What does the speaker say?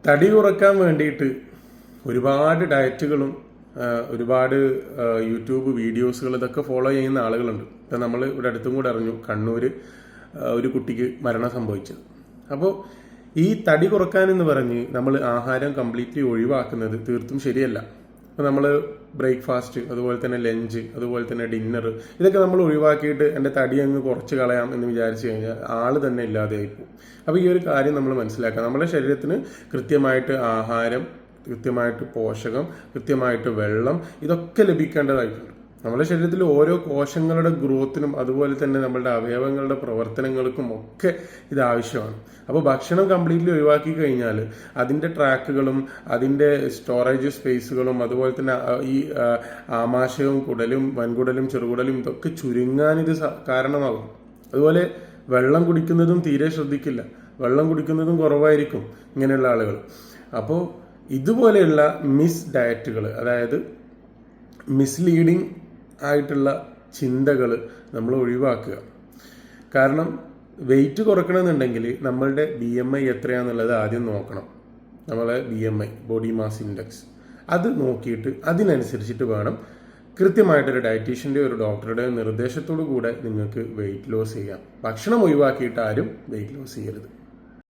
തടി കുറക്കാൻ വേണ്ടിയിട്ട് ഒരുപാട് ഡയറ്റുകളും ഒരുപാട് യൂട്യൂബ് വീഡിയോസുകൾ ഇതൊക്കെ ഫോളോ ചെയ്യുന്ന ആളുകളുണ്ട്. ഇപ്പം നമ്മൾ ഇവിടെ അടുത്തും കൂടെ അറിഞ്ഞു കണ്ണൂർ ഒരു കുട്ടിക്ക് മരണം സംഭവിച്ചത്. അപ്പോൾ ഈ തടി കുറക്കാനെന്ന് പറഞ്ഞ് നമ്മൾ ആഹാരം കംപ്ലീറ്റ്ലി ഒഴിവാക്കുന്നത് തീർത്തും ശരിയല്ല. അപ്പോൾ നമ്മൾ ബ്രേക്ക്ഫാസ്റ്റ്, അതുപോലെ തന്നെ ലഞ്ച്, അതുപോലെ തന്നെ ഡിന്നർ, ഇതൊക്കെ നമ്മൾ ഒഴിവാക്കിയിട്ട് എൻ്റെ തടി അങ്ങ് കുറച്ച് കളയാം എന്ന് വിചാരിച്ചു കഴിഞ്ഞാൽ ആള് തന്നെ ഇല്ലാതെയായി പോകും. അപ്പോൾ ഈ ഒരു കാര്യം നമ്മൾ മനസ്സിലാക്കുക. നമ്മുടെ ശരീരത്തിന് കൃത്യമായിട്ട് ആഹാരം, കൃത്യമായിട്ട് പോഷകം, കൃത്യമായിട്ട് വെള്ളം, ഇതൊക്കെ ലഭിക്കേണ്ടതായിട്ടുണ്ട്. നമ്മുടെ ശരീരത്തിൽ ഓരോ കോശങ്ങളുടെ ഗ്രോത്തിനും അതുപോലെ തന്നെ നമ്മളുടെ അവയവങ്ങളുടെ പ്രവർത്തനങ്ങൾക്കും ഒക്കെ ഇത് ആവശ്യമാണ്. അപ്പോൾ ഭക്ഷണം കംപ്ലീറ്റ്ലി ഒഴിവാക്കി കഴിഞ്ഞാൽ അതിൻ്റെ ട്രാക്കുകളും അതിൻ്റെ സ്റ്റോറേജ് സ്പേസുകളും അതുപോലെ തന്നെ ഈ ആമാശയവും കുടലും വൻകുടലും ചെറുകുടലും ഇതൊക്കെ ചുരുങ്ങാനിത് കാരണമാകും. അതുപോലെ വെള്ളം കുടിക്കുന്നതും തീരെ ശ്രദ്ധിക്കില്ല, വെള്ളം കുടിക്കുന്നതും കുറവായിരിക്കും ഇങ്ങനെയുള്ള ആളുകൾ. അപ്പോൾ ഇതുപോലെയുള്ള മിസ് ഡയറ്റുകൾ, അതായത് മിസ്ലീഡിങ് ആയിട്ടുള്ള ചിന്തകൾ നമ്മൾ ഒഴിവാക്കുക. കാരണം വെയിറ്റ് കുറക്കണമെന്നുണ്ടെങ്കിൽ നമ്മളുടെ BMI എത്രയാണെന്നുള്ളത് ആദ്യം നോക്കണം. നമ്മളെ BMI, ബോഡി മാസ് ഇൻഡെക്സ്, അത് നോക്കിയിട്ട് അതിനനുസരിച്ചിട്ട് വേണം കൃത്യമായിട്ടൊരു ഡയറ്റീഷ്യൻ്റെ ഒരു ഡോക്ടറുടെ നിർദ്ദേശത്തോടു കൂടെ നിങ്ങൾക്ക് വെയിറ്റ് ലോസ് ചെയ്യാം. ഭക്ഷണം ഒഴിവാക്കിയിട്ട് ആരും വെയിറ്റ് ലോസ് ചെയ്യരുത്.